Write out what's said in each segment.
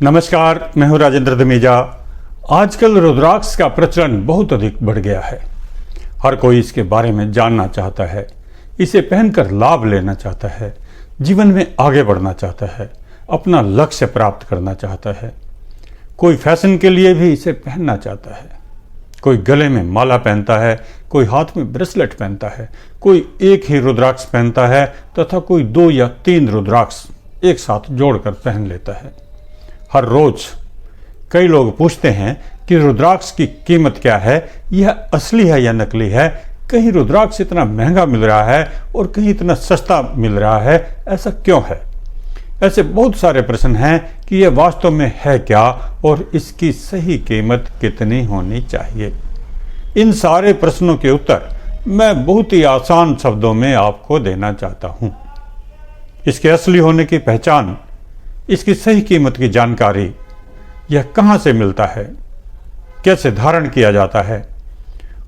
नमस्कार, मैं हूं राजेंद्र धमीजा। आजकल रुद्राक्ष का प्रचलन बहुत अधिक बढ़ गया है। हर कोई इसके बारे में जानना चाहता है, इसे पहनकर लाभ लेना चाहता है, जीवन में आगे बढ़ना चाहता है, अपना लक्ष्य प्राप्त करना चाहता है। कोई फैशन के लिए भी इसे पहनना चाहता है। कोई गले में माला पहनता है, कोई हाथ में ब्रेसलेट पहनता है, कोई एक ही रुद्राक्ष पहनता है तथा कोई 2 या 3 रुद्राक्ष एक साथ जोड़कर पहन लेता है। हर रोज कई लोग पूछते हैं कि रुद्राक्ष की कीमत क्या है, यह असली है या नकली है, कहीं रुद्राक्ष इतना महंगा मिल रहा है और कहीं इतना सस्ता मिल रहा है, ऐसा क्यों है? ऐसे बहुत सारे प्रश्न हैं कि यह वास्तव में है क्या और इसकी सही कीमत कितनी होनी चाहिए। इन सारे प्रश्नों के उत्तर मैं बहुत ही आसान शब्दों में आपको देना चाहता हूं। इसके असली होने की पहचान, इसकी सही कीमत की जानकारी, यह कहां से मिलता है, कैसे धारण किया जाता है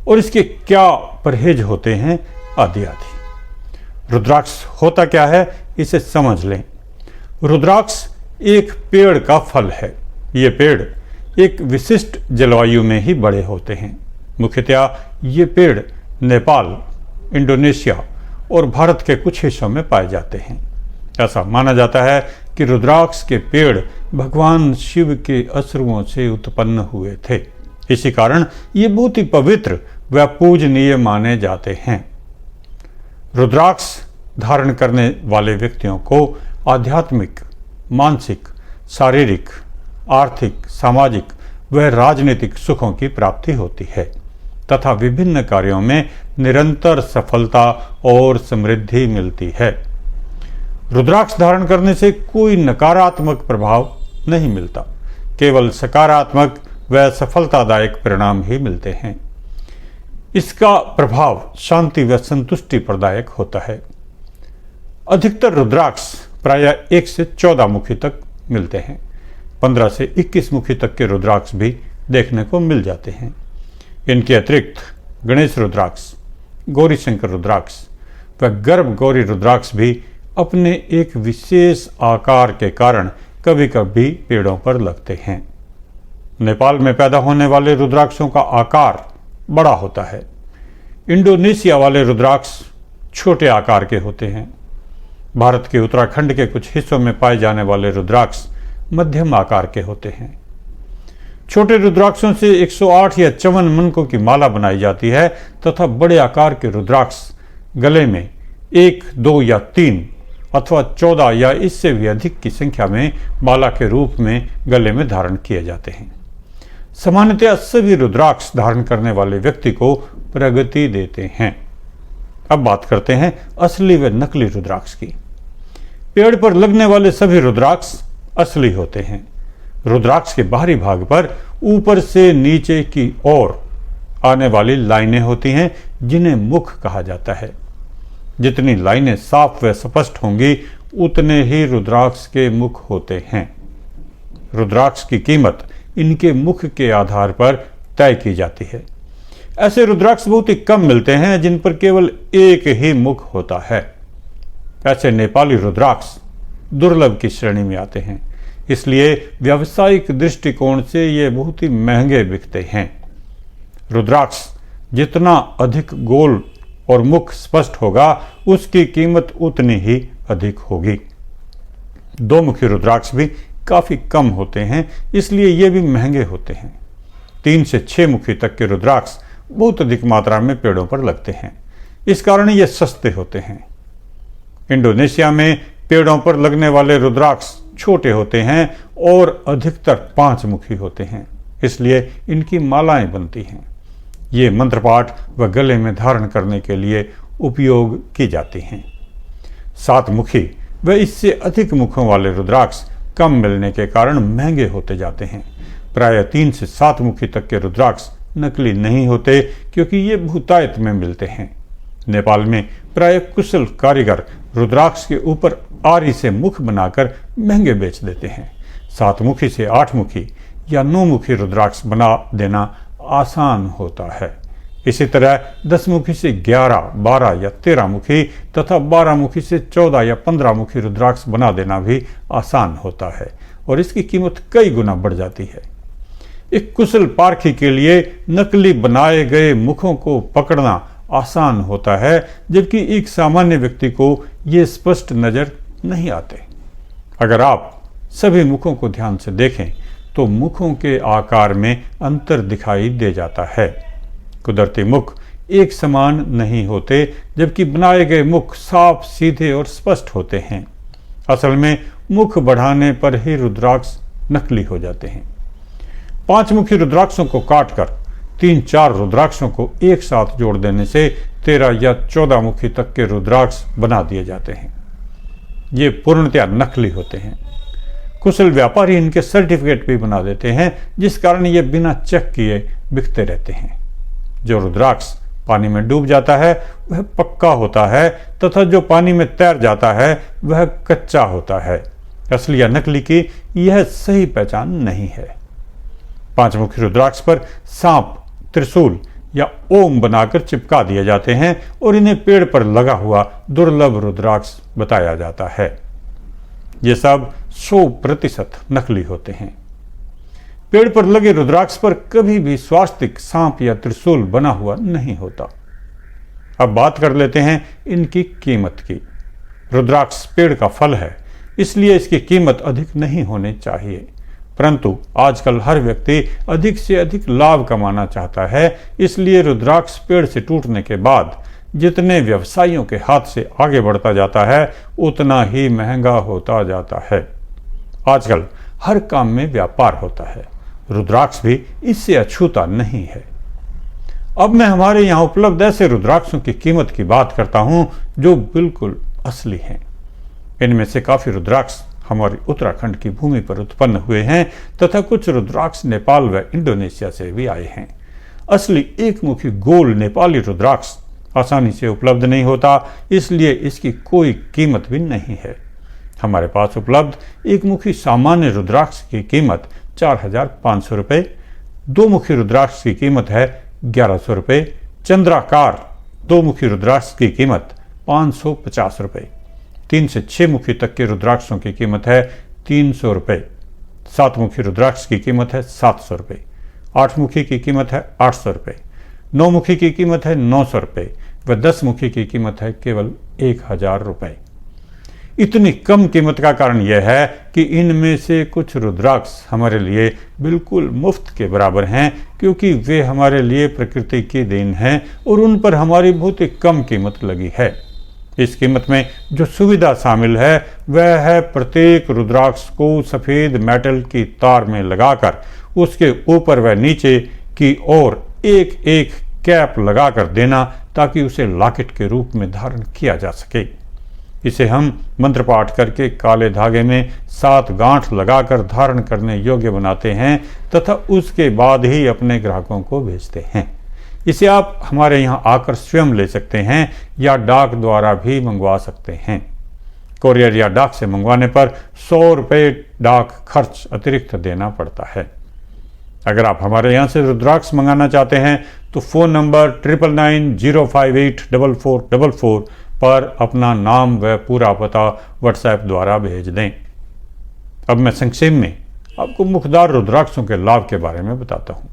और इसके क्या परहेज होते हैं, आदि आदि। रुद्राक्ष होता क्या है, इसे समझ लें। रुद्राक्ष एक पेड़ का फल है। ये पेड़ एक विशिष्ट जलवायु में ही बड़े होते हैं। मुख्यतया ये पेड़ नेपाल, इंडोनेशिया और भारत के कुछ हिस्सों में पाए जाते हैं। ऐसा माना जाता है कि रुद्राक्ष के पेड़ भगवान शिव के अश्रुओं से उत्पन्न हुए थे। इसी कारण ये बहुत ही पवित्र व पूजनीय माने जाते हैं। रुद्राक्ष धारण करने वाले व्यक्तियों को आध्यात्मिक, मानसिक, शारीरिक, आर्थिक, सामाजिक व राजनीतिक सुखों की प्राप्ति होती है तथा विभिन्न कार्यों में निरंतर सफलता और समृद्धि मिलती है। रुद्राक्ष धारण करने से कोई नकारात्मक प्रभाव नहीं मिलता, केवल सकारात्मक व सफलतादायक परिणाम ही मिलते हैं। इसका प्रभाव शांति व संतुष्टि प्रदायक होता है। अधिकतर रुद्राक्ष प्रायः 1 से 14 मुखी तक मिलते हैं। 15 से 21 मुखी तक के रुद्राक्ष भी देखने को मिल जाते हैं। इनके अतिरिक्त गणेश रुद्राक्ष, गौरी शंकर रुद्राक्ष व गर्भ गौरी रुद्राक्ष भी अपने एक विशेष आकार के कारण कभी कभी पेड़ों पर लगते हैं। नेपाल में पैदा होने वाले रुद्राक्षों का आकार बड़ा होता है। इंडोनेशिया वाले रुद्राक्ष छोटे आकार के होते हैं। भारत के उत्तराखंड के कुछ हिस्सों में पाए जाने वाले रुद्राक्ष मध्यम आकार के होते हैं। छोटे रुद्राक्षों से 108 या 54 मनकों की माला बनाई जाती है तथा बड़े आकार के रुद्राक्ष गले में 1, 2 या 3 अथवा 14 या इससे भी अधिक की संख्या में माला के रूप में गले में धारण किए जाते हैं। सामान्यतः सभी रुद्राक्ष धारण करने वाले व्यक्ति को प्रगति देते हैं। अब बात करते हैं असली व नकली रुद्राक्ष की। पेड़ पर लगने वाले सभी रुद्राक्ष असली होते हैं। रुद्राक्ष के बाहरी भाग पर ऊपर से नीचे की ओर आने वाली लाइनें होती हैं, जिन्हें मुख कहा जाता है। जितनी लाइनें साफ व स्पष्ट होंगी, उतने ही रुद्राक्ष के मुख होते हैं। रुद्राक्ष की कीमत इनके मुख के आधार पर तय की जाती है। ऐसे रुद्राक्ष बहुत ही कम मिलते हैं जिन पर केवल एक ही मुख होता है। ऐसे नेपाली रुद्राक्ष दुर्लभ की श्रेणी में आते हैं, इसलिए व्यावसायिक दृष्टिकोण से ये बहुत ही महंगे बिकते हैं। रुद्राक्ष जितना अधिक गोल और मुख स्पष्ट होगा, उसकी कीमत उतनी ही अधिक होगी। 2 मुखी रुद्राक्ष भी काफी कम होते हैं, इसलिए ये भी महंगे होते हैं। 3 से 6 मुखी तक के रुद्राक्ष बहुत अधिक मात्रा में पेड़ों पर लगते हैं, इस कारण ये सस्ते होते हैं। इंडोनेशिया में पेड़ों पर लगने वाले रुद्राक्ष छोटे होते हैं और अधिकतर 5 मुखी होते हैं, इसलिए इनकी मालाएं बनती हैं। ये मंत्रपाठ व गले में धारण करने के लिए उपयोग की जाती हैं। 7 मुखी व इससे अधिक मुखों वाले रुद्राक्ष कम मिलने के कारण महंगे होते जाते हैं। प्रायः 3 से 7 मुखी तक के रुद्राक्ष नकली नहीं होते, क्योंकि ये बहुतायत में मिलते हैं। नेपाल में प्रायः कुशल कारीगर रुद्राक्ष के ऊपर आरी से मुख बनाकर महंगे बेच देते हैं। 7 मुखी से 8 मुखी या 9 मुखी रुद्राक्ष बना देना आसान होता है। इसी तरह 10 मुखी से 11, 12 या 13 मुखी तथा 12 मुखी से 14 या 15 मुखी रुद्राक्ष बना देना भी आसान होता है और इसकी कीमत कई गुना बढ़ जाती है। एक कुशल पारखी के लिए नकली बनाए गए मुखों को पकड़ना आसान होता है, जबकि एक सामान्य व्यक्ति को ये स्पष्ट नजर नहीं आते। अगर आप सभी मुखों को ध्यान से देखें तो मुखों के आकार में अंतर दिखाई दे जाता है। कुदरती मुख एक समान नहीं होते, जबकि बनाए गए मुख साफ, सीधे और स्पष्ट होते हैं। असल में मुख बढ़ाने पर ही रुद्राक्ष नकली हो जाते हैं। 5 मुखी रुद्राक्षों को काटकर 3-4 रुद्राक्षों को एक साथ जोड़ देने से 13 या 14 मुखी तक के रुद्राक्ष बना दिए जाते हैं। ये पूर्णतया नकली होते हैं। कुशल व्यापारी इनके सर्टिफिकेट भी बना देते हैं, जिस कारण ये बिना चेक किए बिकते रहते हैं। जो रुद्राक्ष पानी में डूब जाता है वह पक्का होता है, तथा जो पानी में तैर जाता है वह कच्चा होता है। असली या नकली की यह सही पहचान नहीं है। 5 मुखी रुद्राक्ष पर सांप, त्रिशूल या ओम बनाकर चिपका दिए जाते हैं और इन्हें पेड़ पर लगा हुआ दुर्लभ रुद्राक्ष बताया जाता है। ये सब 100% नकली होते हैं। पेड़ पर लगे रुद्राक्ष पर कभी भी स्वास्तिक, सांप या त्रिशूल बना हुआ नहीं होता। अब बात कर लेते हैं इनकी कीमत की। रुद्राक्ष पेड़ का फल है, इसलिए इसकी कीमत अधिक नहीं होनी चाहिए, परंतु आजकल हर व्यक्ति अधिक से अधिक लाभ कमाना चाहता है, इसलिए रुद्राक्ष पेड़ से टूटने के बाद जितने व्यवसायियों के हाथ से आगे बढ़ता जाता है उतना ही महंगा होता जाता है। आजकल हर काम में व्यापार होता है, रुद्राक्ष भी इससे अछूता नहीं है। अब मैं हमारे यहाँ उपलब्ध ऐसे रुद्राक्षों की कीमत की बात करता हूं जो बिल्कुल असली हैं। इनमें से काफी रुद्राक्ष हमारी उत्तराखंड की भूमि पर उत्पन्न हुए हैं, तथा कुछ रुद्राक्ष नेपाल व इंडोनेशिया से भी आए हैं। असली एक मुखी गोल नेपाली रुद्राक्ष आसानी से उपलब्ध नहीं होता, इसलिए इसकी कोई कीमत भी नहीं है। हमारे पास उपलब्ध एक मुखी सामान्य रुद्राक्ष की कीमत 4,500 रुपये, 2 मुखी रुद्राक्ष की कीमत है 1,100 रुपये, चंद्राकार 2 मुखी रुद्राक्ष की कीमत 550 रुपये, 3 से 6 मुखी तक के रुद्राक्षों की कीमत है 300 रुपये, 7 मुखी रुद्राक्ष की कीमत है 700 रुपये, 8 मुखी की कीमत है 800 रुपये, 9 मुखी की कीमत है 900 रुपये व 10 मुखी की कीमत है केवल 1,000 रुपये। इतनी कम कीमत का कारण यह है कि इनमें से कुछ रुद्राक्ष हमारे लिए बिल्कुल मुफ्त के बराबर हैं, क्योंकि वे हमारे लिए प्रकृति की देन हैं और उन पर हमारी बहुत ही कम कीमत लगी है। इस कीमत में जो सुविधा शामिल है वह है प्रत्येक रुद्राक्ष को सफेद मेटल की तार में लगाकर उसके ऊपर व नीचे की ओर एक एक कैप लगाकर देना, ताकि उसे लॉकेट के रूप में धारण किया जा सके। इसे हम मंत्र पाठ करके काले धागे में 7 गांठ लगाकर धारण करने योग्य बनाते हैं तथा उसके बाद ही अपने ग्राहकों को भेजते हैं। इसे आप हमारे यहाँ आकर स्वयं ले सकते हैं या डाक द्वारा भी मंगवा सकते हैं। कोरियर या डाक से मंगवाने पर 100 रुपये डाक खर्च अतिरिक्त देना पड़ता है। अगर आप हमारे यहाँ से रुद्राक्ष मंगाना चाहते हैं तो फ़ोन नंबर 9990584444 पर अपना नाम व पूरा पता व्हाट्सएप द्वारा भेज दें। अब मैं संक्षेप में आपको मुखदार रुद्राक्षों के लाभ के बारे में बताता हूँ।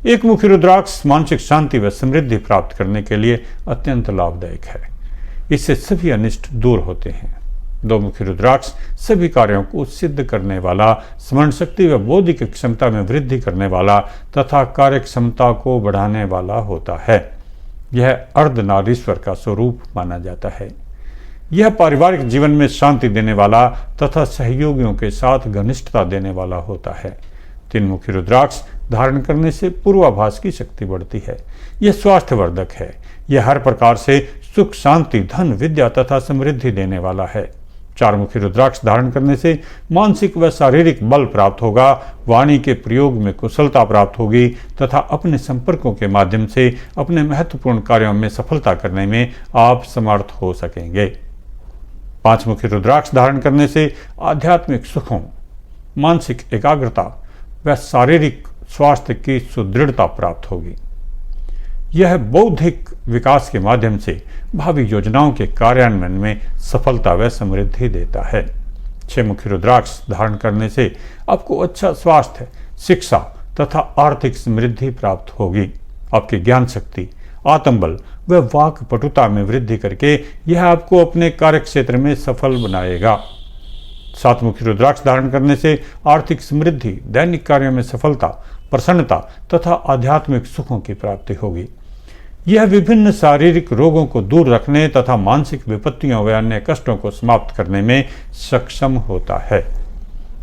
एक मुखी रुद्राक्ष मानसिक शांति व समृद्धि प्राप्त करने के लिए अत्यंत लाभदायक है। इससे सभी अनिष्ट दूर होते हैं। 2 मुखी रुद्राक्ष सभी कार्यों को सिद्ध करने वाला, स्मरण शक्ति व बौद्धिक क्षमता में वृद्धि करने वाला तथा कार्य क्षमता को बढ़ाने वाला होता है। यह अर्धनारीश्वर का स्वरूप माना जाता है। यह पारिवारिक जीवन में शांति देने वाला तथा सहयोगियों के साथ घनिष्ठता देने वाला होता है। 3 मुखी रुद्राक्ष धारण करने से पूर्वाभास की शक्ति बढ़ती है। यह स्वास्थ्यवर्धक है। यह हर प्रकार से सुख, शांति, धन, विद्या तथा समृद्धि देने वाला है। 4 मुखी रुद्राक्ष धारण करने से मानसिक व शारीरिक बल प्राप्त होगा, वाणी के प्रयोग में कुशलता प्राप्त होगी तथा अपने संपर्कों के माध्यम से अपने महत्वपूर्ण कार्यों में सफलता करने में आप समर्थ हो सकेंगे। 5 मुखी रुद्राक्ष धारण करने से आध्यात्मिक सुखों, मानसिक एकाग्रता व शारीरिक स्वास्थ्य की सुदृढ़ता प्राप्त होगी। यह बौद्धिक विकास के माध्यम से भावी योजनाओं के कार्यान्वयन में सफलता व समृद्धि देता है। 6 मुखी रुद्राक्ष धारण करने से आपको अच्छा स्वास्थ्य, शिक्षा तथा आर्थिक समृद्धि प्राप्त होगी। आपकी ज्ञान शक्ति, आत्मबल व वाक पटुता में वृद्धि करके यह आपको अपने कार्य क्षेत्र में सफल बनाएगा। 7 मुखी रुद्राक्ष धारण करने से आर्थिक समृद्धि, दैनिक कार्यों में सफलता, प्रसन्नता तथा आध्यात्मिक सुखों की प्राप्ति होगी। यह विभिन्न शारीरिक रोगों को दूर रखने तथा मानसिक विपत्तियों व अन्य कष्टों को समाप्त करने में सक्षम होता है।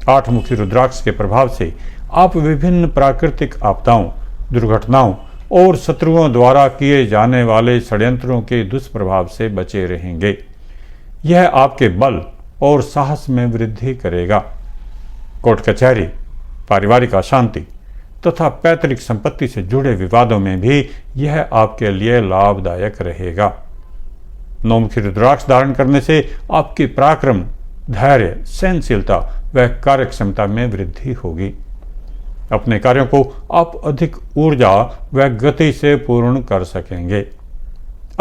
8 मुखी रुद्राक्ष के प्रभाव से आप विभिन्न प्राकृतिक आपदाओं, दुर्घटनाओं और शत्रुओं द्वारा किए जाने वाले षड्यंत्रों के दुष्प्रभाव से बचे रहेंगे। यह आपके बल और साहस में वृद्धि करेगा। कोर्ट कचहरी, पारिवारिक अशांति तथा पैतृक संपत्ति से जुड़े विवादों में भी यह आपके लिए लाभदायक रहेगा। 9 मुखी रुद्राक्ष धारण करने से आपकी पराक्रम, धैर्य, सहनशीलता व कार्यक्षमता में वृद्धि होगी। अपने कार्यों को आप अधिक ऊर्जा व गति से पूर्ण कर सकेंगे।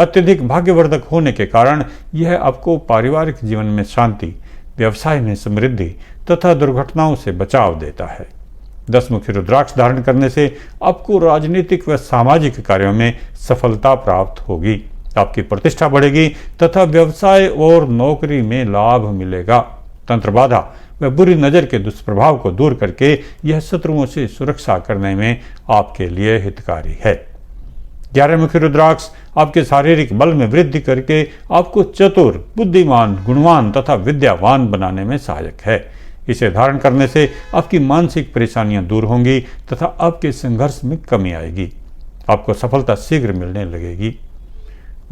अत्यधिक भाग्यवर्धक होने के कारण यह आपको पारिवारिक जीवन में शांति, व्यवसाय में समृद्धि तथा दुर्घटनाओं से बचाव देता है। 10 मुखी रुद्राक्ष धारण करने से आपको राजनीतिक व सामाजिक कार्यों में सफलता प्राप्त होगी। आपकी प्रतिष्ठा बढ़ेगी तथा व्यवसाय और नौकरी में लाभ मिलेगा। तंत्र बाधा व बुरी नजर के दुष्प्रभाव को दूर करके यह शत्रुओं से सुरक्षा करने में आपके लिए हितकारी है। 11 मुखी रुद्राक्ष आपके शारीरिक बल में वृद्धि करके आपको चतुर, बुद्धिमान, गुणवान तथा विद्यावान बनाने में सहायक है। इसे धारण करने से आपकी मानसिक परेशानियां दूर होंगी तथा आपके संघर्ष में कमी आएगी। आपको सफलता शीघ्र मिलने लगेगी।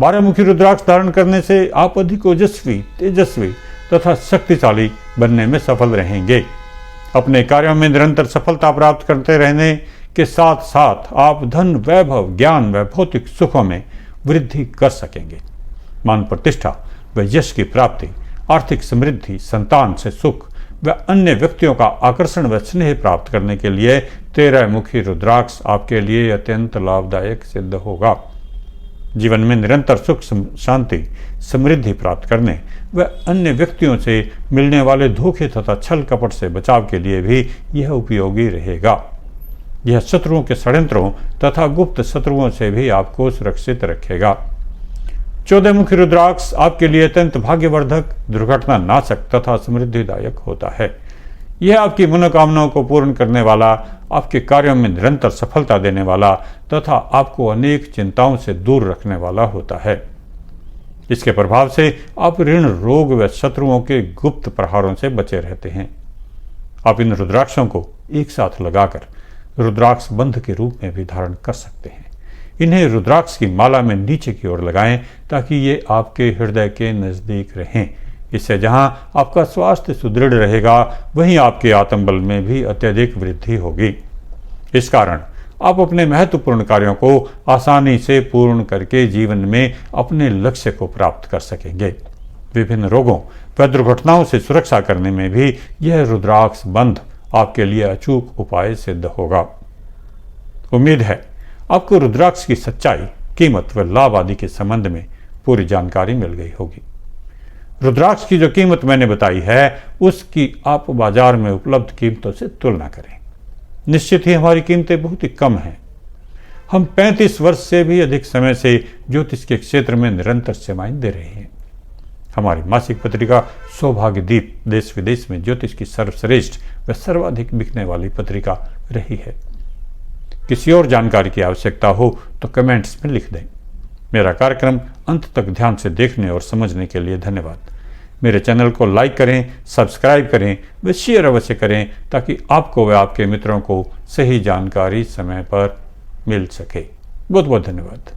12 मुखी रुद्राक्ष धारण करने से आप अधिक ओजस्वी, तेजस्वी तथा शक्तिशाली बनने में सफल रहेंगे। अपने कार्यों में निरंतर सफलता प्राप्त करते रहने के साथ साथ आप धन, वैभव, ज्ञान व भौतिक सुखों में वृद्धि कर सकेंगे। मान प्रतिष्ठा व यश की प्राप्ति, आर्थिक समृद्धि, संतान से सुख व अन्य व्यक्तियों का आकर्षण व स्नेह प्राप्त करने के लिए 13 मुखी रुद्राक्ष आपके लिए अत्यंत लाभदायक सिद्ध होगा। जीवन में निरंतर सुख, शांति, समृद्धि प्राप्त करने व अन्य व्यक्तियों से मिलने वाले धोखे तथा छल कपट से बचाव के लिए भी यह उपयोगी रहेगा। यह शत्रुओं के षड्यंत्रों तथा गुप्त शत्रुओं से भी आपको सुरक्षित रखेगा। 14 मुखी रुद्राक्ष आपके लिए अत्यंत भाग्यवर्धक, दुर्घटना नाशक तथा समृद्धिदायक होता है। यह आपकी मनोकामनाओं को पूर्ण करने वाला, आपके कार्यों में निरंतर सफलता देने वाला तथा आपको अनेक चिंताओं से दूर रखने वाला होता है। इसके प्रभाव से आप ऋण, रोग व शत्रुओं के गुप्त प्रहारों से बचे रहते हैं। आप इन रुद्राक्षों को एक साथ लगाकर रुद्राक्ष बंध के रूप में भी धारण कर सकते हैं। इन्हें रुद्राक्ष की माला में नीचे की ओर लगाएं ताकि ये आपके हृदय के नजदीक रहें। इससे जहां आपका स्वास्थ्य सुदृढ़ रहेगा, वहीं आपके आत्मबल में भी अत्यधिक वृद्धि होगी। इस कारण आप अपने महत्वपूर्ण कार्यों को आसानी से पूर्ण करके जीवन में अपने लक्ष्य को प्राप्त कर सकेंगे। विभिन्न रोगों व दुर्घटनाओं से सुरक्षा करने में भी यह रुद्राक्ष बंध आपके लिए अचूक उपाय सिद्ध होगा। उम्मीद है आपको रुद्राक्ष की सच्चाई, कीमत व लाभ आदि के संबंध में पूरी जानकारी मिल गई होगी। रुद्राक्ष की जो कीमत मैंने बताई है, उसकी आप बाजार में उपलब्ध कीमतों से तुलना करें। निश्चित ही हमारी कीमतें बहुत ही कम हैं। हम 35 वर्ष से भी अधिक समय से ज्योतिष के क्षेत्र में निरंतर सेवाएं दे रहे हैं। हमारी मासिक पत्रिका सौभाग्य दीप देश विदेश में ज्योतिष की सर्वश्रेष्ठ व सर्वाधिक बिकने वाली पत्रिका रही है। किसी और जानकारी की आवश्यकता हो तो कमेंट्स में लिख दें। मेरा कार्यक्रम अंत तक ध्यान से देखने और समझने के लिए धन्यवाद। मेरे चैनल को लाइक करें, सब्सक्राइब करें व शेयर अवश्य करें ताकि आपको व आपके मित्रों को सही जानकारी समय पर मिल सके। बहुत बहुत धन्यवाद।